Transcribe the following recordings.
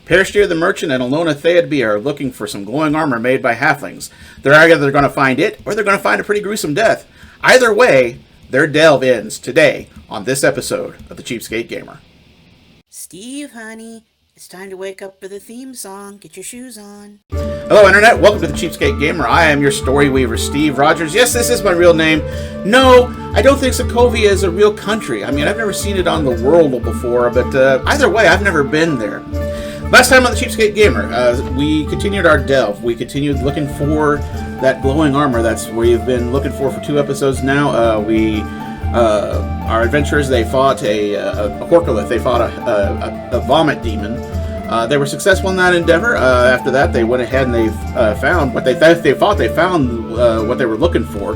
Perastyr the Merchant and Elona Theodby are looking for some glowing armor made by halflings. They're either going to find it, or they're going to find a pretty gruesome death. Either way, their delve ends today on this episode of the Cheapskate Gamer. Steve, honey, it's time to wake up for the theme song. Get your shoes on. Hello, Internet. Welcome to the Cheapskate Gamer. I am your story weaver, Steve Rogers. Yes, this is my real name. No, I don't think Sokovia is a real country. I mean, I've never seen it on the world before, but either way, I've never been there. Last time on the Cheapskate Gamer, we continued our delve. We continued looking for that glowing armor that's we've been looking for 2 episodes now. Our adventurers, they fought a Horkolith. They fought a vomit demon. They were successful in that endeavor. After that, they went ahead and they found what they thought they found what they were looking for,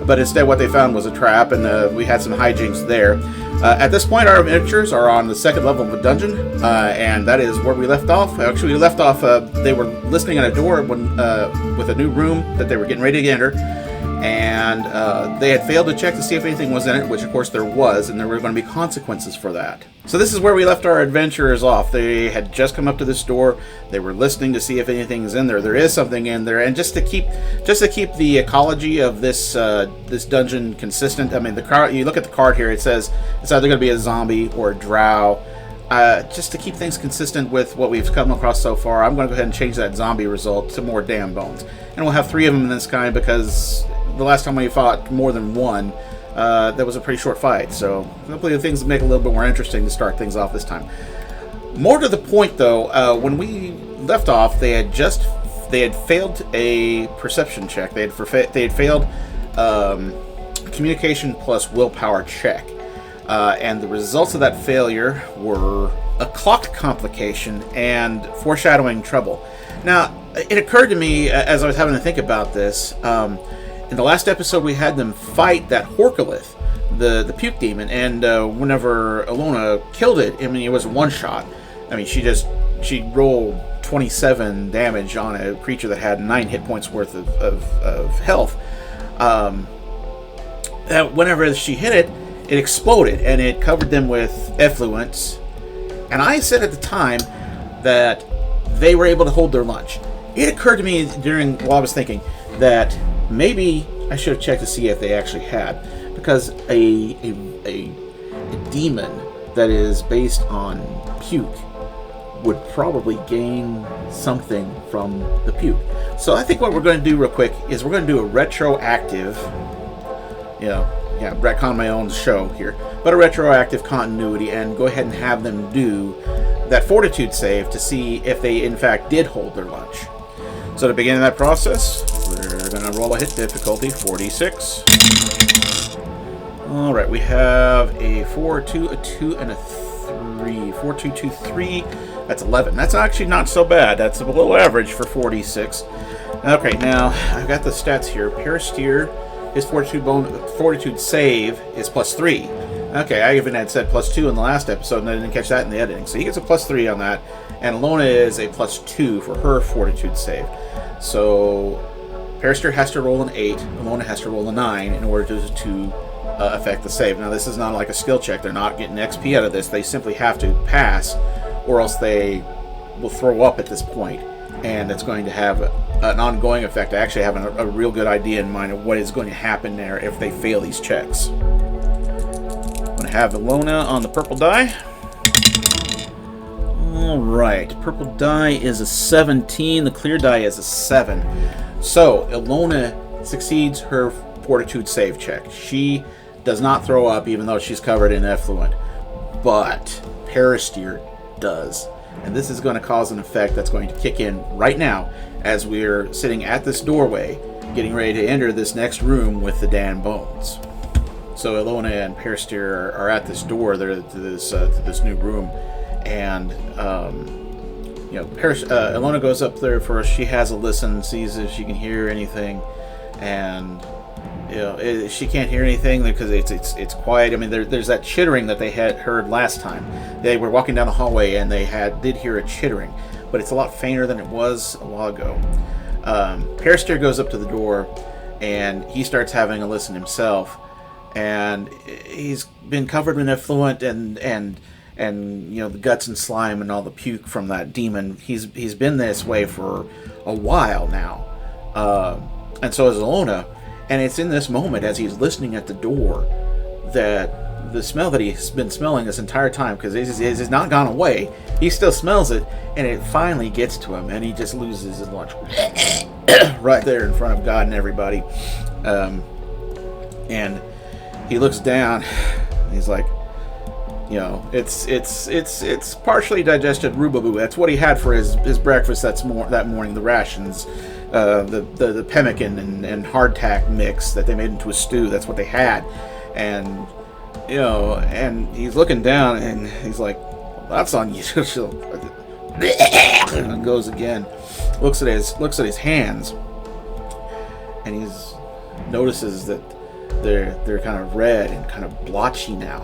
but instead what they found was a trap, and we had some hijinks there. At this point, our adventurers are on the 2nd level of a dungeon, and that is where we left off. Actually, we left off, they were listening at a door when, with a new room that they were getting ready to enter, and they had failed to check to see if anything was in it, which of course there was, and there were going to be consequences for that. So this is where we left our adventurers off. They had just come up to this door. They were listening to see if anything's in there. There is something in there, and just to keep the ecology of this this dungeon consistent. I mean, the card. You look at the card here. It says it's either going to be a zombie or a drow. Just to keep things consistent with what we've come across so far, I'm going to go ahead and change that zombie result to more damn bones, and we'll have 3 of them in this kind because the last time we fought more than one. That was a pretty short fight, so hopefully things make it a little bit more interesting to start things off this time. More to the point, though, when we left off, they had failed a perception check. They had failed communication plus willpower check, and the results of that failure were a clocked complication and foreshadowing trouble. Now, it occurred to me as I was having to think about this. In the last episode, we had them fight that Horkolith, the puke demon, and whenever Elona killed it, I mean, it was a one-shot. I mean, she rolled 27 damage on a creature that had 9 hit points worth of health. Whenever she hit it, it exploded, and it covered them with effluence. And I said at the time that they were able to hold their lunch. It occurred to me while I was thinking that maybe I should have checked to see if they actually had, because a demon that is based on puke would probably gain something from the puke. So I think what we're going to do real quick is we're going to do a retroactive, retcon my own show here, but a retroactive continuity, and go ahead and have them do that fortitude save to see if they in fact did hold their lunch. So to begin that process, we're going to roll a hit difficulty, 46. Alright, we have a 4, 2, a 2, and a 3. 4, 2, 2, 3. That's 11. That's actually not so bad. That's a little average for 46. Okay, now, I've got the stats here. Perastyr, his fortitude save is +3. Okay, I even had said +2 in the last episode, and I didn't catch that in the editing. So he gets a +3 on that. And Elona is a +2 for her fortitude save. So Perastyr has to roll an 8, Elona has to roll a 9 in order to affect the save. Now this is not like a skill check, they're not getting XP out of this, they simply have to pass, or else they will throw up at this point, and it's going to have an ongoing effect. I actually have a real good idea in mind of what is going to happen there if they fail these checks. I'm going to have Elona on the purple die. Alright, purple die is a 17, the clear die is a 7. So, Elona succeeds her fortitude save check. She does not throw up even though she's covered in effluent. But Perastyr does. And this is going to cause an effect that's going to kick in right now as we're sitting at this doorway getting ready to enter this next room with the damn bones. So Elona and Perastyr are at this door. They're to this new room. And Elona goes up there first. She has a listen, sees if she can hear anything, and she can't hear anything because it's quiet. I mean, there's that chittering that they had heard last time. They were walking down the hallway and they did hear a chittering, but it's a lot fainter than it was a while ago. Perastyr goes up to the door and he starts having a listen himself, and he's been covered in effluent and and the guts and slime and all the puke from that demon. He's been this way for a while now, and so is Elona. And it's in this moment, as he's listening at the door, that the smell that he's been smelling this entire time, because it has not gone away, he still smells it, and it finally gets to him, and he just loses his lunch right there in front of God and everybody. And he looks down, and he's like, it's partially digested rhubarb. That's what he had for his breakfast that morning, the rations. The pemmican and hardtack mix that they made into a stew. That's what they had, and and he's looking down and he's like, "That's unusual." And goes again, looks at his hands, and he's notices that they're kind of red and kind of blotchy now,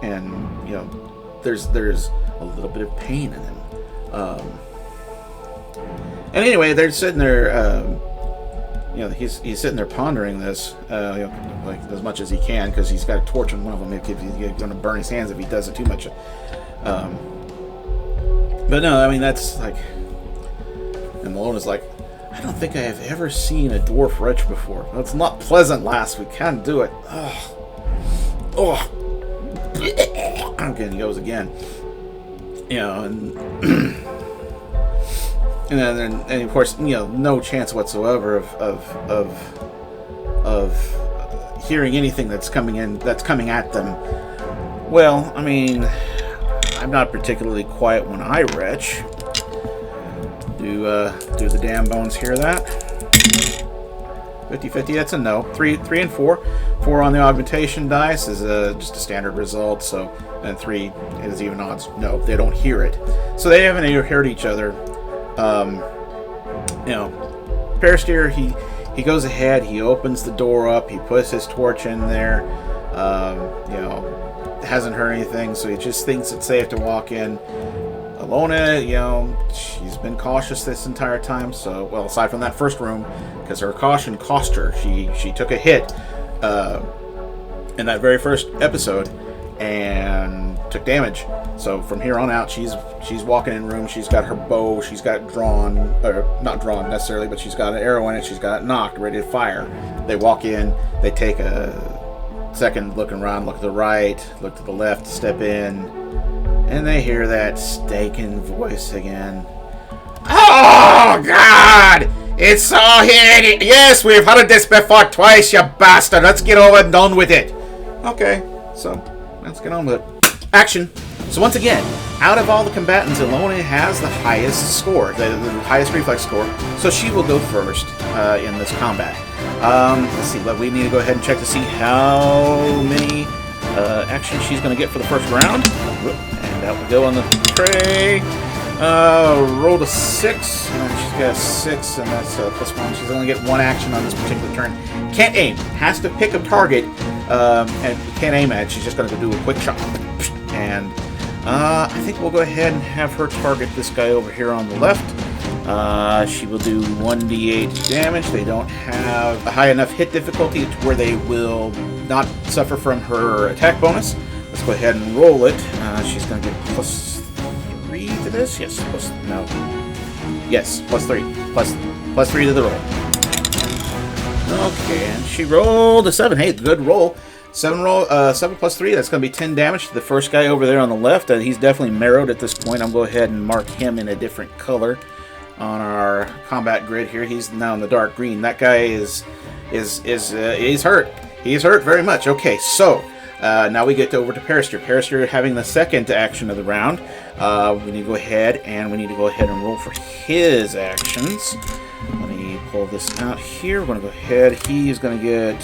and there's a little bit of pain in them. And anyway, they're sitting there, he's sitting there pondering this, like as much as he can, because he's got a torch on one of them. If he's going to burn his hands if he does it too much. But no, I mean, that's like, and Melona's like, I don't think I have ever seen a dwarf retch before. It's not pleasant, lass. We can't do it. Oh. Okay, he goes again. And of course, no chance whatsoever of hearing anything that's coming at them. Well, I mean, I'm not particularly quiet when I retch. Do the damn bones hear that? 50-50, that's a no. 3 and 4. 4 on the augmentation dice is just a standard result, so, and 3 is even odds. No, they don't hear it. So they haven't heard each other. Perastyr, he goes ahead, he opens the door up, he puts his torch in there, hasn't heard anything, so he just thinks it's safe to walk in. Elona, she's been cautious this entire time, so, well, aside from that first room, because her caution cost her. She took a hit in that very first episode and took damage. So from here on out, she's walking in rooms. She's got her bow. She's got drawn, or not drawn necessarily, but she's got an arrow in it. She's got it knocked, ready to fire. They walk in. They take a second, looking around, look to the right, look to the left, step in, and they hear that staking voice again. Oh God! It's all here. Yes, we've heard this before twice, you bastard. Let's get over and done with it. Okay, so let's get on with it. Action. So once again, out of all the combatants, Elona has the highest score, the highest reflex score, so she will go first in this combat. Let's see, we need to go ahead and check to see how many actions she's going to get for the first round. And that will go on the tray. Rolled a 6, and then she's got a 6, and that's +1. She's only get 1 action on this particular turn. Can't aim. Has to pick a target, and can't aim at it. She's just going to do a quick shot. And I think we'll go ahead and have her target this guy over here on the left. She will do 1d8 damage. They don't have a high enough hit difficulty to where they will not suffer from her attack bonus. Let's go ahead and roll it. She's going to get +3 to this. Yes, plus 3 to the roll. Okay, and she rolled a 7. Hey, good roll. 7 plus 3, that's going to be 10 damage to the first guy over there on the left. He's definitely marrowed at this point. I'm going to go ahead and mark him in a different color on our combat grid here. He's now in the dark green. That guy is he's hurt. He's hurt very much. Okay, so now we get over to Perastyr. Perastyr having the second action of the round. We need to go ahead and roll for his actions. Let me pull this out here. We're going to go ahead. He's going to get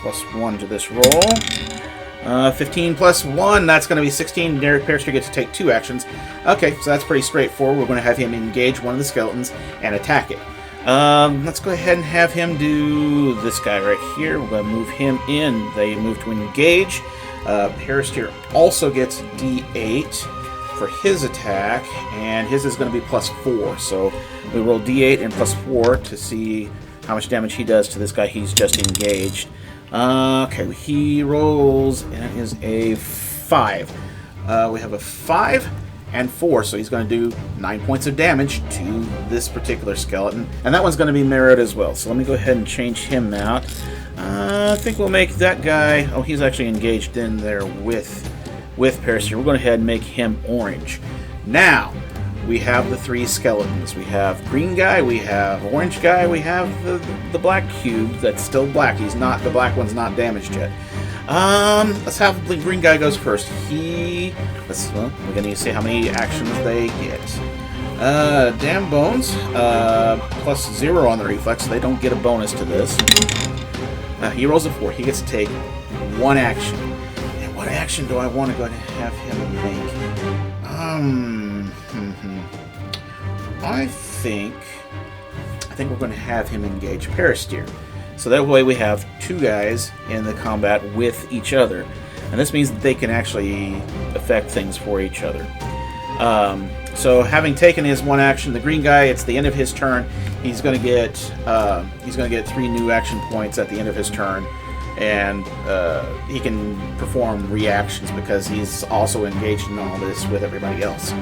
+1 to this roll. 15 plus 1, that's going to be 16. Derek Perastyr gets to take 2 actions. Okay, so that's pretty straightforward. We're going to have him engage one of the skeletons and attack it. Let's go ahead and have him do this guy right here. We're going to move him in. They move to engage. Perastyr also gets D8 for his attack, and his is going to be +4. So we roll D8 and +4 to see how much damage he does to this guy he's just engaged. Okay, he rolls, and it is a 5. We have a 5 and 4, so he's going to do 9 points of damage to this particular skeleton. And that one's going to be mirrored as well. So let me go ahead and change him out. I think we'll make that guy... Oh, he's actually engaged in there with Perastyr. We're going to go ahead and make him orange. Now, we have the 3 skeletons. We have green guy, we have orange guy, we have the black cube that's still black. The black one's not damaged yet. Let's have the green guy goes first. We're gonna need to see how many actions they get. Damn bones, plus 0 on the reflex, so they don't get a bonus to this. He rolls a 4. He gets to take 1 action. And what action do I want to go ahead and have him make? I think we're going to have him engage Perastyr. So that way we have 2 guys in the combat with each other. And this means that they can actually affect things for each other. So having taken his 1 action, the green guy, it's the end of his turn. He's going to get 3 new action points at the end of his turn, and he can perform reactions because he's also engaged in all this with everybody else.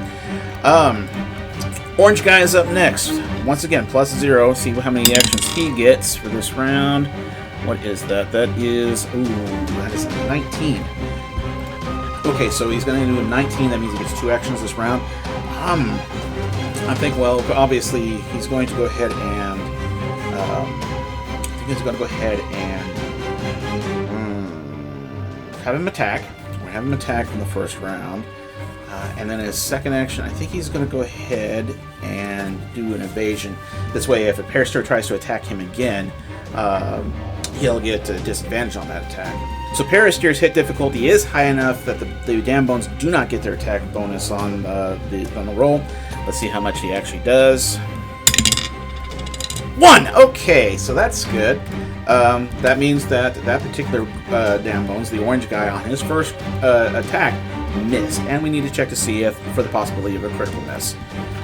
Orange guy is up next. Once again, plus 0. See how many actions he gets for this round. What is that? That is a 19. Okay, so he's going to do a 19. That means he gets 2 actions this round. I think, well, obviously he's going to go ahead and have him attack. We're going to have him attack in the first round. And then his second action, I think he's going to go ahead and do an evasion. This way, if a Perastyr tries to attack him again, he'll get a disadvantage on that attack. So Perastyr's hit difficulty is high enough that the damn bones do not get their attack bonus on the roll. Let's see how much he actually does. 1! Okay, so that's good. That means that particular damn bones, the orange guy, on his first attack, missed. And we need to check to see if for the possibility of a critical miss.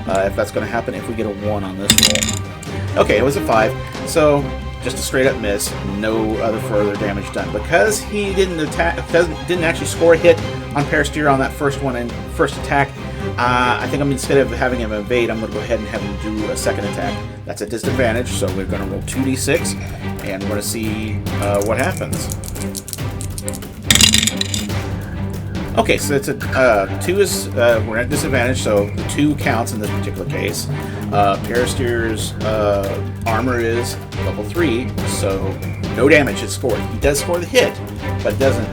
If that's going to happen if we get a 1 on this roll. Okay, it was a 5. So just a straight up miss, no other further damage done. Because he didn't actually score a hit on Perastyr on that first attack, I think instead of having him evade, I'm going to go ahead and have him do a second attack. That's a disadvantage, so we're going to roll 2d6, and we're going to see what happens. Okay, so it's a 2 is we're at disadvantage, so the 2 counts in this particular case. Perastyr's armor is level 3, so no damage is scored. He does score the hit, but doesn't.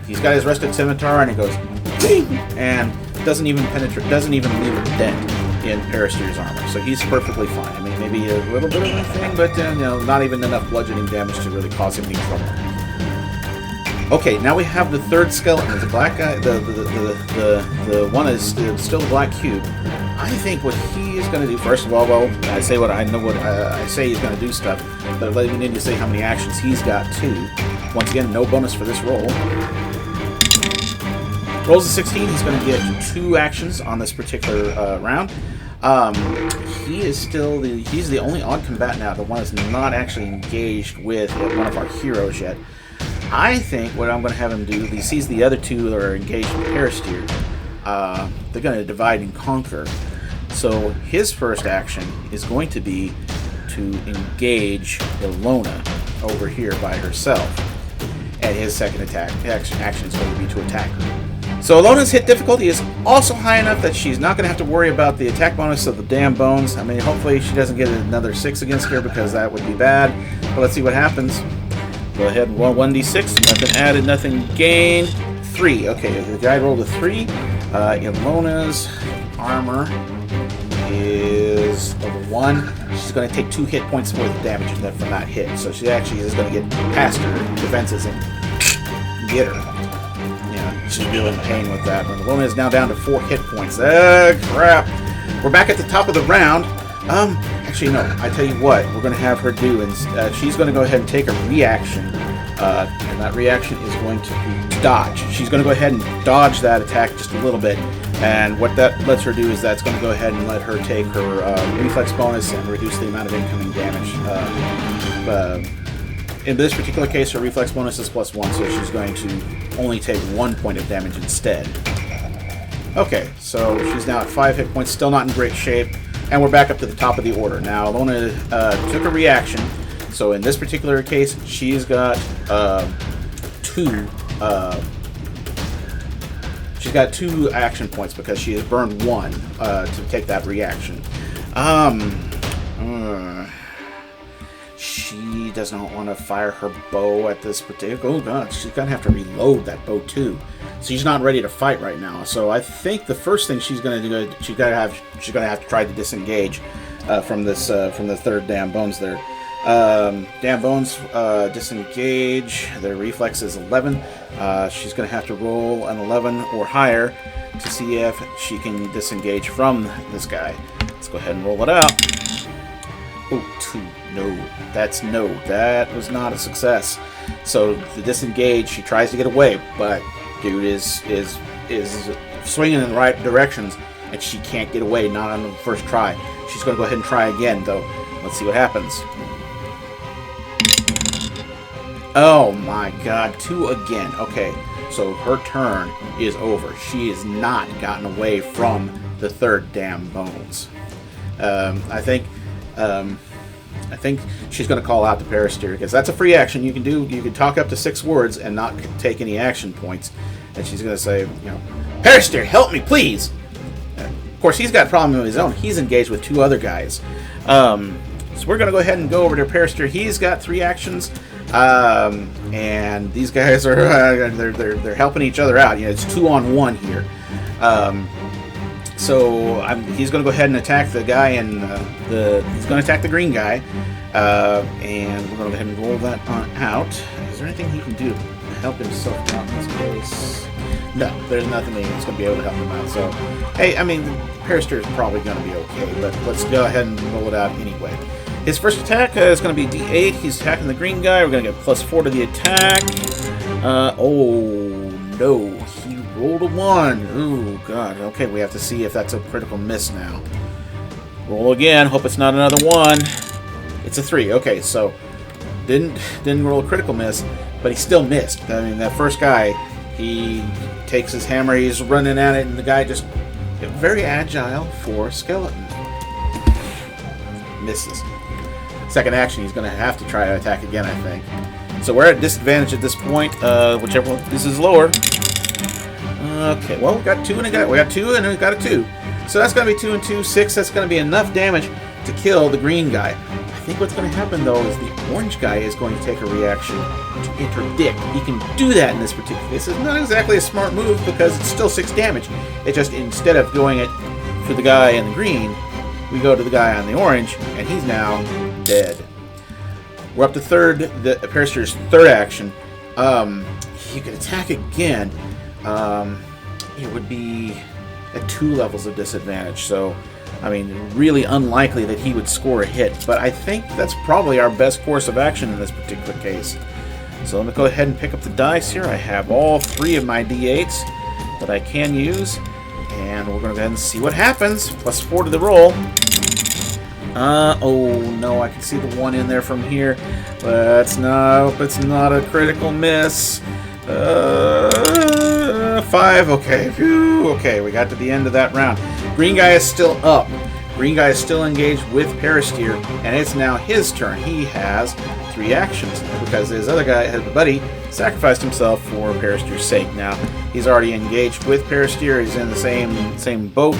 He's got his rusted scimitar, and it goes ding, and doesn't even penetrate, doesn't even leave a dent in Perastyr's armor. So he's perfectly fine. I mean, maybe a little bit of anything, but not even enough bludgeoning damage to really cause him any trouble. Okay, now we have the third skeleton. The black guy, the one is still the black cube. I think what he is going to do, first of all, well, I say what I know. What I say he's going to do stuff, but we need to say how many actions he's got too. Once again, no bonus for this roll. Rolls a 16. He's going to get 2 actions on this particular round. He's the only odd combatant now. The one that's not actually engaged with one of our heroes yet. I think what I'm going to have him do, he sees the other 2 that are engaged with Perastyr. They're going to divide and conquer. So his first action is going to be to engage Elona over here by herself. And his second action is going to be to attack her. So Elona's hit difficulty is also high enough that she's not going to have to worry about the attack bonus of the damn bones. I mean, hopefully she doesn't get another 6 against her, because that would be bad. But let's see what happens. Go ahead and roll 1d6. Nothing added, nothing gained. 3. Okay, the guy rolled a 3. Elona's armor is level 1. She's going to take 2 hit points worth of damage from that hit. So she actually is going to get past her defenses and get her. She's feeling pain with that. But Elona is now down to 4 hit points. Crap. We're back at the top of the round. Actually, no. I tell you what, we're going to have her do, and she's going to go ahead and take a reaction, and that reaction is going to be dodge. She's going to go ahead and dodge that attack just a little bit, and what that lets her do is that's going to go ahead and let her take her reflex bonus and reduce the amount of incoming damage In this particular case, her reflex bonus is +1, so she's going to only take 1 point of damage instead. Okay, so she's now at 5 hit points, still not in great shape, and we're back up to the top of the order. Now, Elona took a reaction, so in this particular case, she's got she's got 2 action points because she has burned 1 to take that reaction. She does not want to fire her bow at this particular... Oh god, she's going to have to reload that bow too. So she's not ready to fight right now. So I think the first thing she's going to do, she's going to have to try to disengage from this from the third damn bones there. Damn bones disengage. Their reflex is 11. She's going to have to roll an 11 or higher to see if she can disengage from this guy. Let's go ahead and roll it out. Oh, 2. No, that was not a success. So the disengage, she tries to get away, but dude is swinging in the right directions, and she can't get away. Not on the first try. She's going to go ahead and try again, though. Let's see what happens. Oh my god, 2 again. Okay, so her turn is over. She has not gotten away from the third damn bones. I think she's going to call out to Perastyr, because that's a free action you can do. You can talk up to 6 words and not take any action points. And she's going to say, you know, Perastyr, help me, please. Of course, he's got a problem of his own. He's engaged with 2 other guys. So we're going to go ahead and go over to Perastyr. He's got 3 actions. And these guys are they're helping each other out. You know, it's 2-on-1 here. So he's going to go ahead and attack the guy, and he's going to attack the green guy. And we're going to go ahead and roll that on out. Is there anything he can do to help himself out in this case? No, there's nothing he's going to be able to help him out. So, hey, I mean, Perastyr is probably going to be okay, but let's go ahead and roll it out anyway. His first attack is going to be D8. He's attacking the green guy. We're going to get +4 to the attack. Oh, no. He rolled a 1. Oh, God. Okay, we have to see if that's a critical miss now. Roll again. Hope it's not another 1. It's a 3. Okay, so didn't roll a critical miss, but he still missed. I mean, that first guy, he takes his hammer. He's running at it, and the guy just... Very agile for skeleton. Misses. Second action, he's going to have to try to attack again, I think. So we're at disadvantage at this point. Whichever one, this is lower. Okay, well, we got 2 and we got 2 and we got a 2. So that's going to be 2 and 2, 6. That's going to be enough damage to kill the green guy. I think what's going to happen though is the orange guy is going to take a reaction to interdict. He can do that in this particular case. It's not exactly a smart move because it's still 6 damage. It just, instead of going it for the guy in the green, we go to the guy on the orange, and he's now dead. We're up to Perastyr's third action. He could attack again. It would be at 2 levels of disadvantage. So, I mean, really unlikely that he would score a hit. But I think that's probably our best course of action in this particular case. So let me go ahead and pick up the dice here. I have all 3 of my D8s that I can use. And we're going to go ahead and see what happens. +4 to the roll. Oh no, I can see the 1 in there from here. But it's not a critical miss. 5, okay. Phew, okay, we got to the end of that round. Green guy is still up. Green guy is still engaged with Perastyr, and it's now his turn. He has 3 actions because his other guy, his buddy, sacrificed himself for Perastyr's sake. Now he's already engaged with Perastyr. He's in the same boat.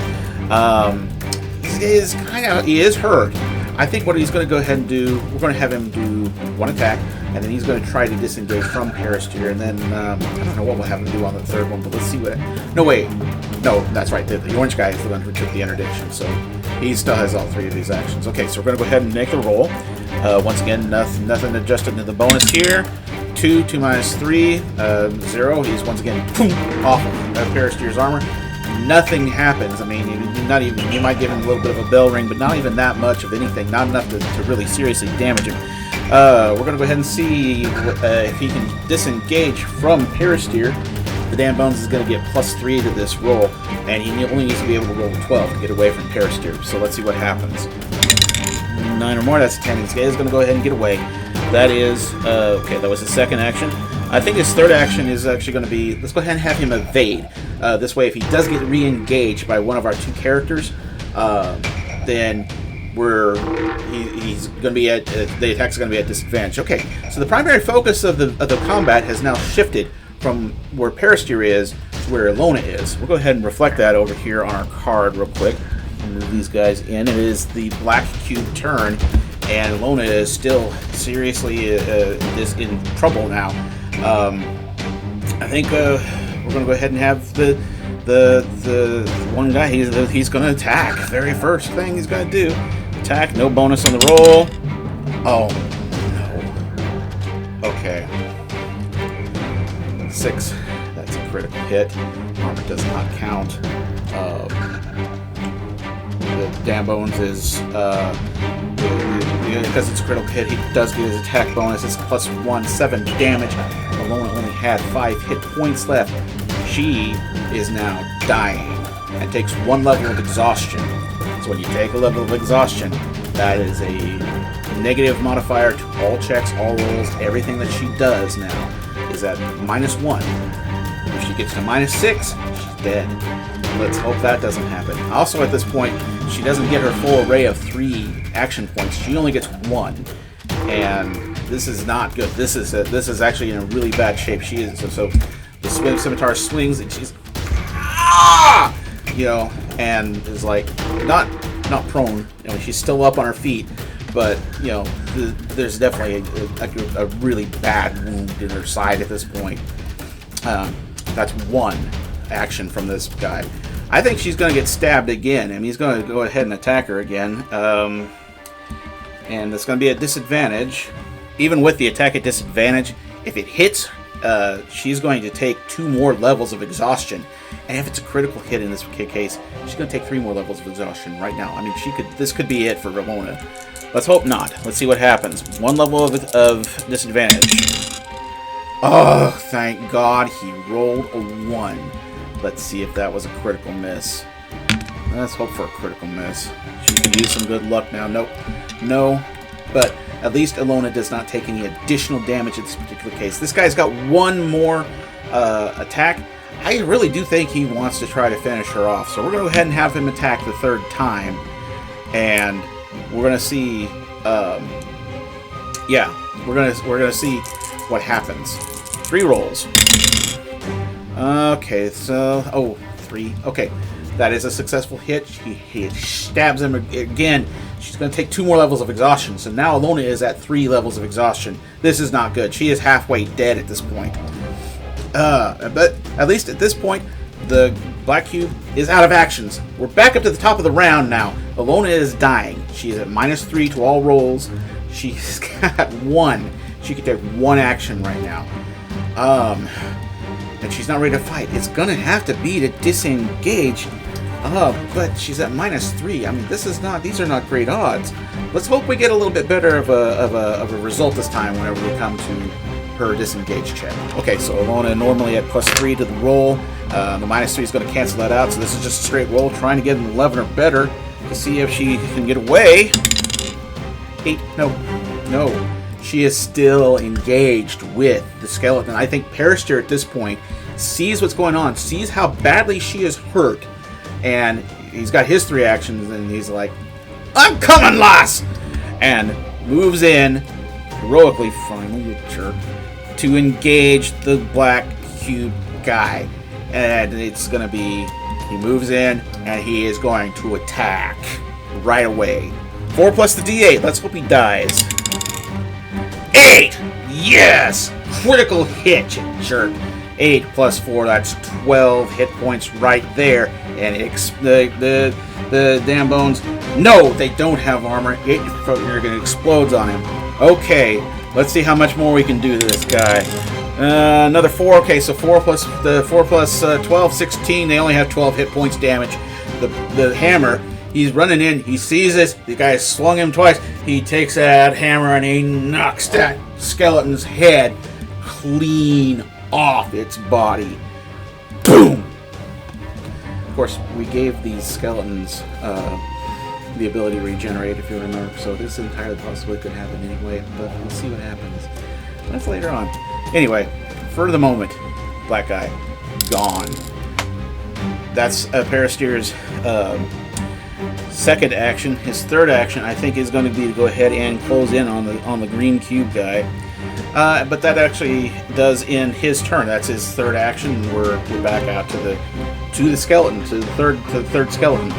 He is hurt. I think what he's going to go ahead and do, we're going to have him do 1 attack, and then he's going to try to disengage from Perastyr, and then I don't know what we'll have him do on the third one, but let's see what. No, wait. No, that's right. The orange guy is the one who took the interdiction, so he still has all 3 of these actions. Okay, so we're going to go ahead and make the roll. Once again, nothing adjusted to the bonus here. 2 minus 3, 0. He's once again off of Perastyr's armor. Nothing happens. I mean, you might give him a little bit of a bell ring, but not even that much of anything. Not enough to really seriously damage him. We're going to go ahead and see if he can disengage from Perastyr. The damn bones is going to get +3 to this roll, and he only needs to be able to roll a 12 to get away from Perastyr. So let's see what happens. 9 or more, that's a 10. He's going to go ahead and get away. that is okay. That was his second action. I think his third action is actually going to be. Let's go ahead and have him evade. This way, if he does get re-engaged by one of our two characters, then he's going to be at the attack's going to be at disadvantage. Okay, so the primary focus of the combat has now shifted from where Perastyr is to where Elona is. We'll go ahead and reflect that over here on our card real quick. Move these guys in. It is the black cube turn, and Elona is still seriously in trouble now. I think we're going to go ahead and have the one guy. He's going to attack. Very first thing he's going to do. Attack. No bonus on the roll. Oh no. Okay. 6. That's a critical hit. Armor does not count. The damn bones is because it's a critical hit. He does get his attack bonus. It's +1, 7 damage. Elona only had 5 hit points left. She is now dying and takes 1 level of exhaustion. So when you take a level of exhaustion, that is a negative modifier to all checks, all rolls, everything that she does now is at -1. If she gets to -6, she's dead. Let's hope that doesn't happen. Also, at this point, she doesn't get her full array of 3 action points. She only gets 1, and this is not good. This is actually in a really bad shape. She is so the scimitar swings, and she's and is like not prone. She's still up on her feet, but there's definitely a really bad wound in her side at this point. That's 1 action from this guy. I think she's going to get stabbed again. I mean, he's going to go ahead and attack her again. And it's going to be a disadvantage. Even with the attack at disadvantage, if it hits, she's going to take 2 more levels of exhaustion. And if it's a critical hit in this case, she's going to take 3 more levels of exhaustion right now. I mean, this could be it for Elona. Let's hope not. Let's see what happens. 1 level of disadvantage. Oh, thank God he rolled a 1. Let's see if that was a critical miss. Let's hope for a critical miss. She could use some good luck now. Nope. No. But at least Elona does not take any additional damage in this particular case. This guy's got 1 more attack. I really do think he wants to try to finish her off. So we're going to go ahead and have him attack the 3rd time. And we're going to see... we're gonna see what happens. 3 rolls. Okay, so 3. Okay, that is a successful hit. He stabs him again. She's going to take 2 more levels of exhaustion. So now Elona is at 3 levels of exhaustion. This is not good. She is halfway dead at this point. But at least at this point, the black cube is out of actions. We're back up to the top of the round now. Elona is dying. She is at -3 to all rolls. She's got 1. She can take 1 action right now. And she's not ready to fight. It's gonna have to be to disengage. But she's at -3. I mean, these are not great odds. Let's hope we get a little bit better of a result this time whenever we come to her disengage check. Okay, so Elona normally at +3 to the roll. The -3 is going to cancel that out, so this is just a straight roll, trying to get an 11 or better to see if she can get away. 8. No. She is still engaged with the skeleton. I think Perastyr at this point sees what's going on, sees how badly she is hurt, and he's got his 3 actions, and he's like, I'm coming, lass! And moves in, heroically, finally, you jerk, to engage the black cube guy. And it's going to be, he moves in, and he is going to attack right away. 4 plus the D8. Let's hope he dies. 8! Yes! Critical hit, you jerk. 8 plus 4, that's 12 hit points right there. And the damn bones, no, they don't have armor. You're going to explode on him. Okay, let's see how much more we can do to this guy. Another 4. Okay, so 4 plus 12, 16. They only have 12 hit points damage. The hammer, he's running in. He sees this. The guy swung him twice. He takes that hammer and he knocks that skeleton's head clean off its body. Boom! Of course, we gave these skeletons the ability to regenerate, if you remember. So this entirely possibly could happen anyway, but we'll see what happens. That's later on. Anyway, for the moment, black guy, gone. That's Perastyr's second action. His third action, I think, is going to be to go ahead and close in on the green cube guy. But that actually does end his turn. That's his third action. We're back out to the skeleton, to the third skeleton.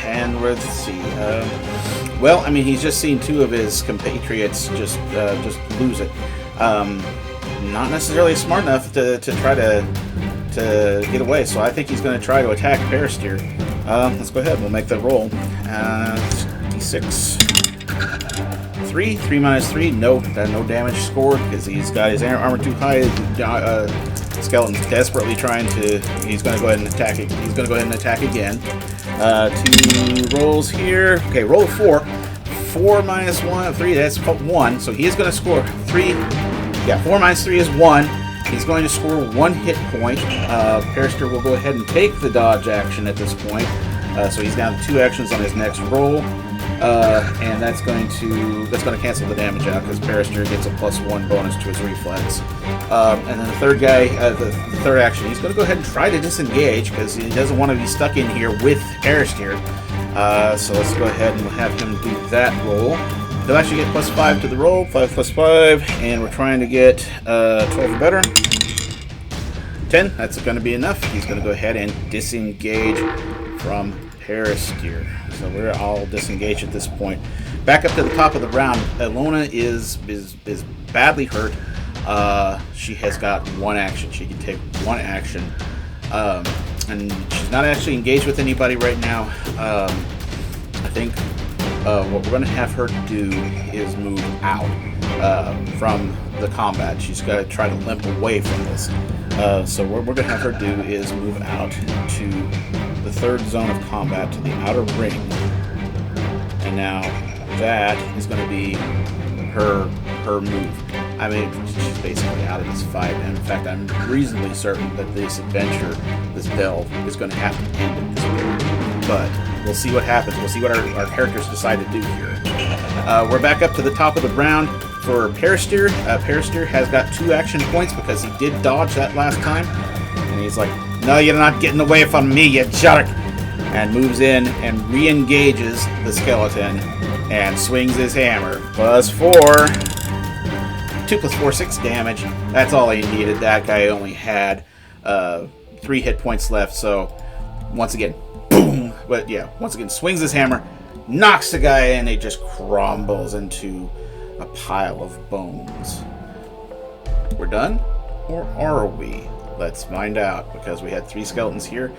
And let's see. Well, I mean, he's just seen two of his compatriots just lose it. Not necessarily smart enough to try to get away, so I think he's going to try to attack Perastyr. Let's go ahead. We'll make that roll. D6. 3 minus 3. No damage scored because he's got his armor too high. Skeleton's desperately trying to. He's going to go ahead and attack it. He's going to go ahead and attack again. 2 rolls here. Okay, roll a 4. 4 minus 1, 3. That's 1. So he is going to score 3. Yeah, 4 minus 3 is 1. He's going to score 1 hit point. Perastyr will go ahead and take the dodge action at this point. So he's down to 2 actions on his next roll. And that's going to cancel the damage out because Perastyr gets a +1 bonus to his reflex. And then the third guy, the third action, he's going to go ahead and try to disengage because he doesn't want to be stuck in here with Perastyr. So let's go ahead and have him do that roll. He'll actually get +5 to the roll, 5 + 5, and we're trying to get 12 or better. 10, that's going to be enough. He's going to go ahead and disengage from Perastyr. So we're all disengaged at this point. Back up to the top of the round. Elona is badly hurt. She has got 1 action. She can take 1 action. And she's not actually engaged with anybody right now. I think what we're going to have her do is move out from the combat. She's got to try to limp away from this. So what we're going to have her do is move out to the 3rd zone of combat, to the outer ring. And now that is going to be her move. I mean, she's basically out of this fight. And in fact, I'm reasonably certain that this adventure, this delve, is going to have to end at this point. But we'll see what happens. We'll see what our characters decide to do here. We're back up to the top of the round for Perastyr. Perastyr has got 2 action points because he did dodge that last time. And he's like, no, you're not getting away from me, you jerk! And moves in and re-engages the skeleton and swings his hammer. +4. 2 + 4, 6 damage. That's all he needed. That guy only had 3 hit points left, so once again, boom! But yeah, once again, swings his hammer, knocks the guy in, it just crumbles into a pile of bones. We're done? Or are we? Let's find out, because we had 3 skeletons here,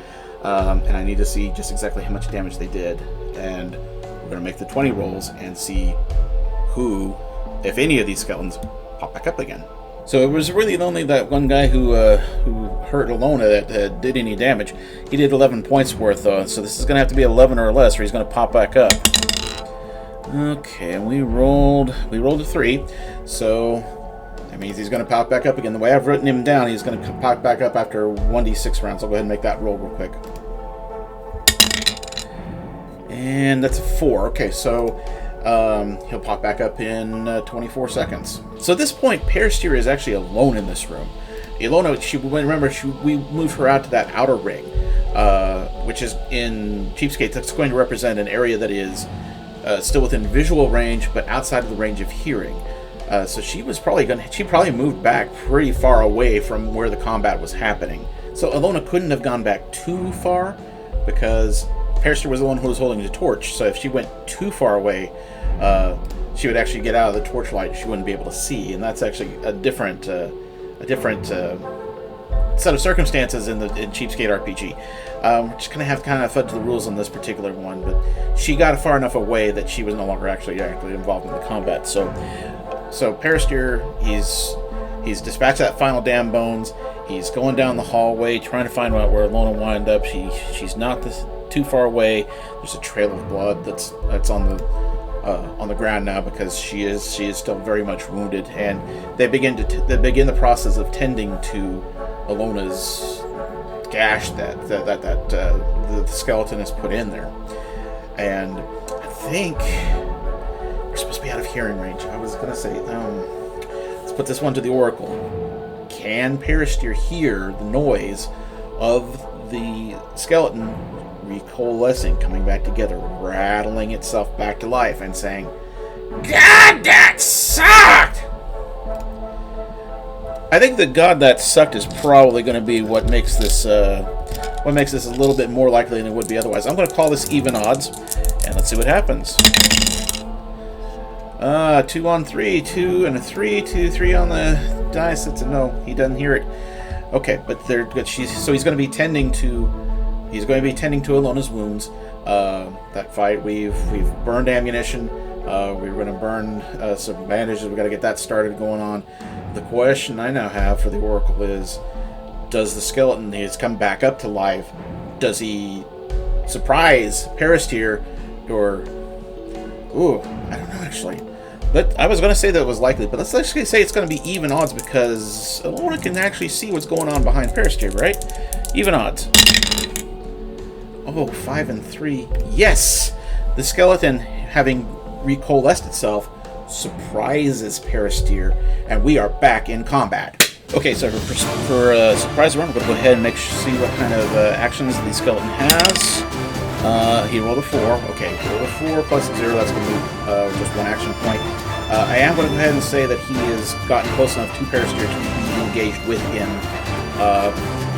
and I need to see just exactly how much damage they did. And we're going to make the 20 rolls and see who, if any of these skeletons, pop back up again. So it was really only that one guy who hurt Elona that did any damage. He did 11 points worth, though, so this is going to have to be 11 or less, or he's going to pop back up. Okay, and we rolled a 3, so that means he's going to pop back up again. The way I've written him down, he's going to pop back up after 1d6 rounds. I'll go ahead and make that roll real quick. And that's a 4. Okay, so he'll pop back up in 24 seconds. So at this point, Perastyr is actually alone in this room. Elona, we moved her out to that outer ring, which is in Cheapskate. That's going to represent an area that is still within visual range, but outside of the range of hearing. So she probably moved back pretty far away from where the combat was happening. So Elona couldn't have gone back too far because Perastyr was the one who was holding the torch. So if she went too far away, she would actually get out of the torchlight. She wouldn't be able to see, and that's actually a different set of circumstances in Cheapskate RPG. We're just gonna have to kind of fudge the rules on this particular one, but she got far enough away that she was no longer actually involved in the combat. So Perastyr, he's dispatched that final damn bones. He's going down the hallway trying to find out where Elona wound up. She's not too far away. There's a trail of blood that's on the ground now because she is still very much wounded, and they begin the process of tending to Elona's gash that the skeleton has put in there. And I think we're supposed to be out of hearing range. I was going to say, let's put this one to the Oracle. Can Perastyr hear the noise of the skeleton recoalescing, coming back together, rattling itself back to life, and saying, "God, that sucked!" I think the "God, that sucked" is probably going to be what makes this a little bit more likely than it would be otherwise. I'm going to call this even odds, and let's see what happens. 2 on 3, 2 and a 3, 2, 3 on the dice. It's a no. He doesn't hear it. Okay, but so he's going to be tending to Elona's wounds. That fight, we've burned ammunition. We're going to burn some bandages. We've got to get that started going on. The question I now have for the Oracle is, does the skeleton, he's come back up to life, does he surprise Perastyr, or... Ooh, I don't know, actually. But I was going to say that it was likely, but let's actually say it's going to be even odds, because Elona can actually see what's going on behind Perastyr, right? Even odds. Oh, 5 and 3. Yes! The skeleton, having recoalesced itself, surprises Perastyr, and we are back in combat. Okay, so for surprise round, we're going to go ahead and see what kind of actions the skeleton has. He rolled a 4. Okay, he rolled a 4 plus 0. That's going to be just 1 action point. I am going to go ahead and say that he has gotten close enough to Perastyr to be engaged with him.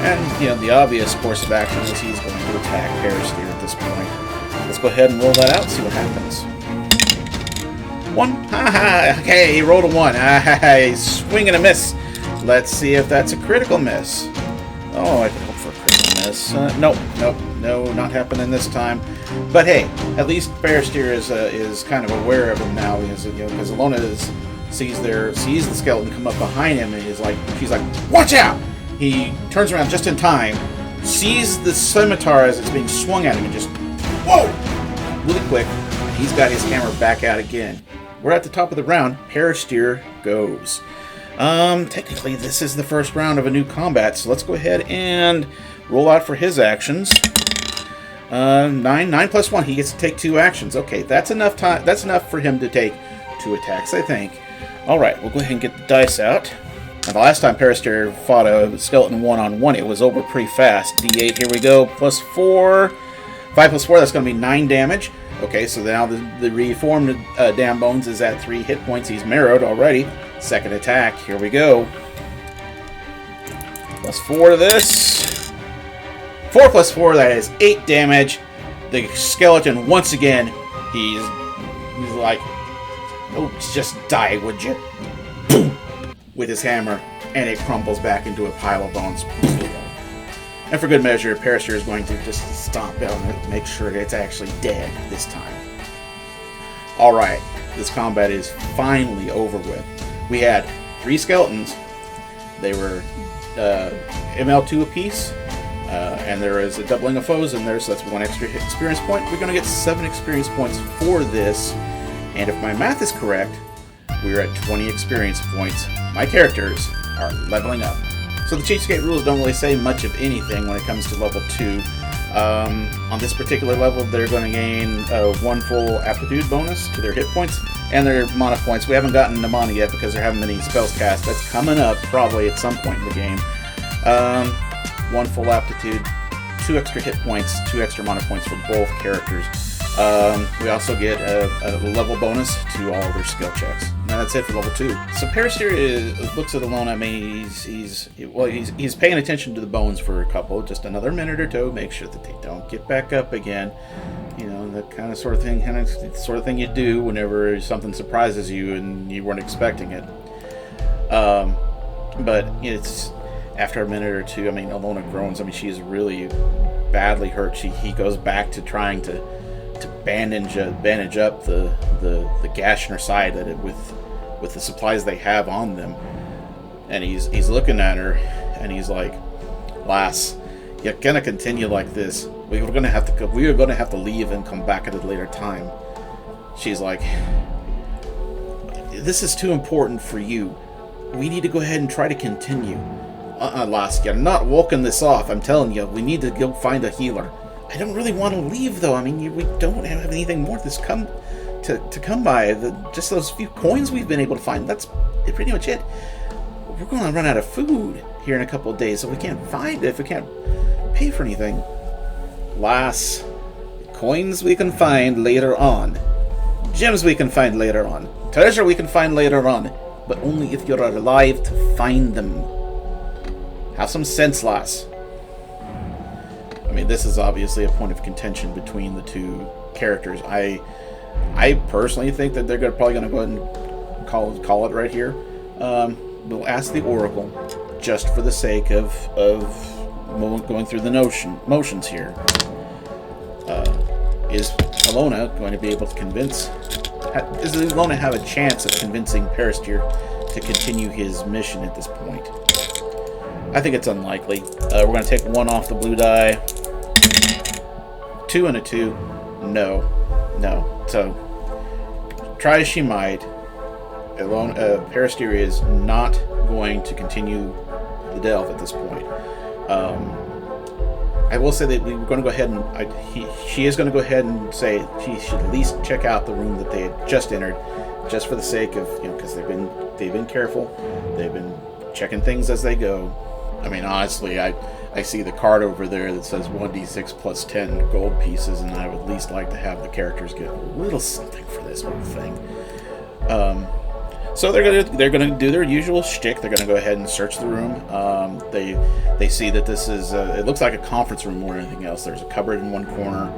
And, the obvious course of action is he's going to attack Perastyr at this point. Let's go ahead and roll that out and see what happens. 1. Haha! Okay, he rolled a 1. Swing and a miss. Let's see if that's a critical miss. Oh, I could hope for a critical miss. Nope, not happening this time. But hey, at least Perastyr is kind of aware of him now, because Elona sees the skeleton come up behind him, and she's like, "Watch out!" He turns around just in time, sees the scimitar as it's being swung at him, and just, whoa! Really quick, he's got his hammer back out again. We're at the top of the round. Perastyr goes. Technically, this is the first round of a new combat, so let's go ahead and roll out for his actions. 9 plus 1. He gets to take 2 actions. Okay, that's enough time. That's enough for him to take 2 attacks, I think. All right, we'll go ahead and get the dice out. Now, the last time Perastyr fought a skeleton one-on-one, it was over pretty fast. D8, here we go. Plus 4. 5 plus 4, that's going to be 9 damage. Okay, so now the reformed Damn Bones is at 3 hit points. He's marrowed already. Second attack, here we go. Plus 4 to this. 4 plus 4, that is 8 damage. The skeleton, once again, he's like, "Oh, just die, would you?" Boom! With his hammer, and it crumbles back into a pile of bones. And for good measure, Perastyr is going to just stomp it on it, make sure that it's actually dead this time. Alright, this combat is finally over with. We had 3 skeletons. They were ML2 apiece, and there is a doubling of foes in there, so that's 1 extra experience point. We're going to get 7 experience points for this, and if my math is correct, we're at 20 experience points. My characters are leveling up. So the Cheapskate rules don't really say much of anything when it comes to level 2. On this particular level, they're going to gain 1 full aptitude bonus to their hit points and their mana points. We haven't gotten the mana yet because there haven't been any spells cast. That's coming up probably at some point in the game. 1 full aptitude, 2 extra hit points, 2 extra mana points for both characters. We also get a level bonus to all of their skill checks. And that's it for level 2. So Perastyr looks at Elona. I mean, he's paying attention to the bones for a couple, just another minute or two, make sure that they don't get back up again. That kind of sort of thing you do whenever something surprises you and you weren't expecting it. But it's after a minute or two. I mean, Elona groans. I mean, she's really badly hurt. He goes back to trying to bandage up the gash in her side with the supplies they have on them, and he's looking at her and he's like, "Lass, you're gonna continue like this. We are gonna have to leave and come back at a later time." She's like, "This is too important for you. We need to go ahead and try to continue." Lass, you're not walking this off. I'm telling you, we need to go find a healer. I don't really want to leave, though. I mean, we don't have anything more to come by. Just those few coins we've been able to find. That's pretty much it. We're going to run out of food here in a couple of days, so we can't find it if we can't pay for anything. Lass, coins we can find later on. Gems we can find later on. Treasure we can find later on. But only if you're alive to find them. Have some sense, lass. I mean, this is obviously a point of contention between the two characters. I personally think that they're probably going to go ahead and call it right here. We'll ask the Oracle, just for the sake of going through the motions here. Is Elona going to be able to convince... Does Elona have a chance of convincing Perastyr to continue his mission at this point? I think it's unlikely. We're going to take 1 off the blue die. 2 and a 2. No. So, try as she might, Perastyr is not going to continue the delve at this point. I will say that we were going to go ahead and she is going to go ahead and say she should at least check out the room that they had just entered, just for the sake of, because they've been careful, they've been checking things as they go. I mean, honestly, I see the card over there that says 1d6 plus 10 gold pieces, and I would at least like to have the characters get a little something for this whole thing. So they're gonna do their usual shtick. They're gonna go ahead and search the room. They see that this is it looks like a conference room more than anything else. There's a cupboard in one corner.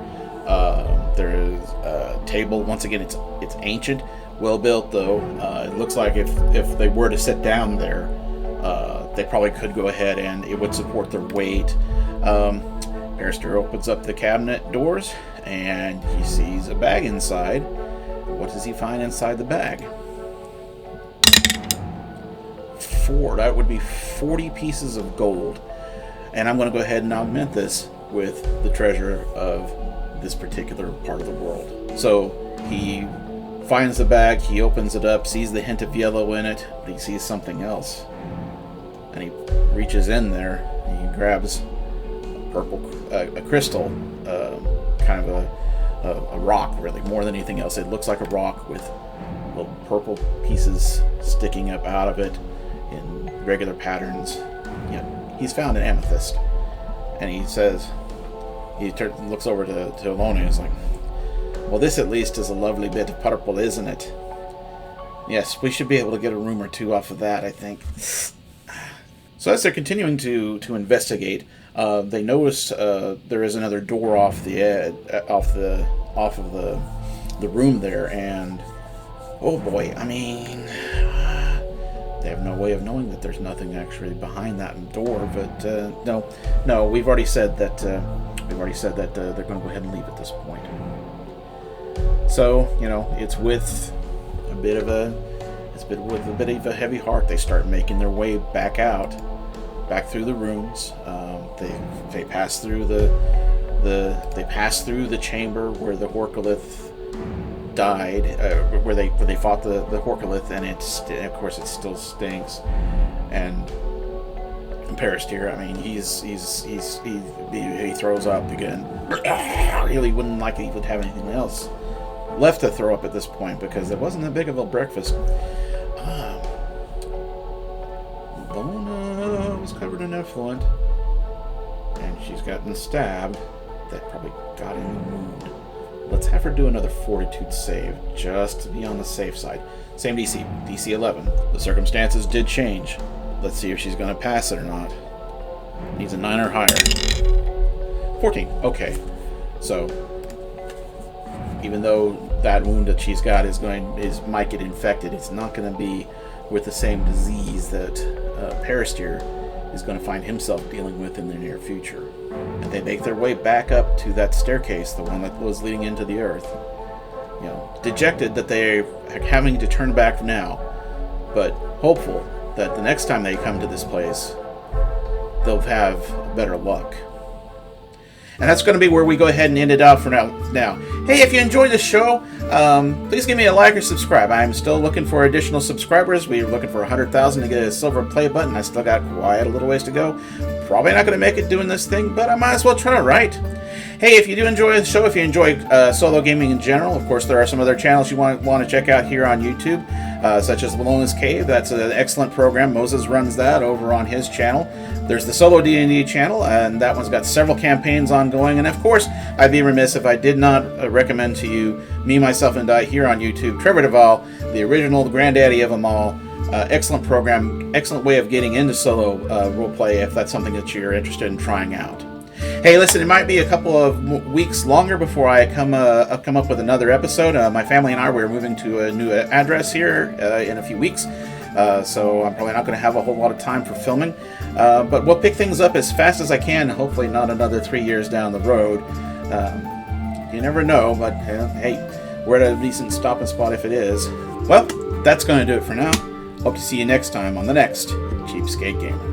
There is a table. Once again, it's ancient, well built though. It looks like if they were to sit down there, they probably could go ahead and it would support their weight. Perastyr opens up the cabinet doors and he sees a bag inside. What does he find inside the bag? 4. That would be 40 pieces of gold. And I'm going to go ahead and augment this with the treasure of this particular part of the world. So he finds the bag, he opens it up, sees the hint of yellow in it, but he sees something else. And he reaches in there, and he grabs a crystal, kind of a rock, really, more than anything else. It looks like a rock with little purple pieces sticking up out of it in regular patterns. He's found an amethyst, and he says, looks over to Elona and is like, well, this at least is a lovely bit of purple, isn't it? Yes, we should be able to get a room or two off of that, I think. So as they're continuing to investigate, they notice there is another door off the room there, and oh boy, I mean, they have no way of knowing that there's nothing actually behind that door. But no, we've already said that they're going to go ahead and leave at this point. So it's with a bit of a heavy heart they start making their way back through the rooms. They pass through the chamber where the Horkolith died, where they fought the Horkolith, and of course it still stinks. And Perastyr, I mean, he throws up again. Really wouldn't like to even have anything else left to throw up at this point, because it wasn't that big of a breakfast. Elona was covered in effluent, and she's gotten stabbed. That probably got in the wound. Let's have her do another fortitude save, just to be on the safe side. Same DC, DC 11. The circumstances did change. Let's see if she's going to pass it or not. Needs a 9 or higher. 14. Okay. So, even though that wound that she's got might get infected, it's not going to be with the same disease that Perastyr is going to find himself dealing with in the near future. And they make their way back up to that staircase, the one that was leading into the earth. Dejected that they're having to turn back now, but hopeful that the next time they come to this place, they'll have better luck. And that's going to be where we go ahead and end it out for now. Hey, if you enjoyed the show, please give me a like or subscribe. I'm still looking for additional subscribers. We're looking for 100,000 to get a silver play button. I still got quite a little ways to go. Probably not going to make it doing this thing, but I might as well try it right. Hey, if you do enjoy the show, if you enjoy solo gaming in general, of course, there are some other channels you want to check out here on YouTube, such as Elona's Cave. That's an excellent program. Moses runs that over on his channel. There's the Solo D&D channel, and that one's got several campaigns ongoing. And of course, I'd be remiss if I did not recommend to you Me, Myself, and I here on YouTube, Trevor Duvall, the original, the granddaddy of them all. Excellent program, excellent way of getting into solo roleplay if that's something that you're interested in trying out. Hey, listen, it might be a couple of weeks longer before I come up with another episode. My family and I, we're moving to a new address here in a few weeks. So I'm probably not going to have a whole lot of time for filming. But we'll pick things up as fast as I can, hopefully not another 3 years down the road. You never know, but hey, we're at a decent stopping spot if it is. Well, that's going to do it for now. Hope to see you next time on the next Cheapskate Gamer.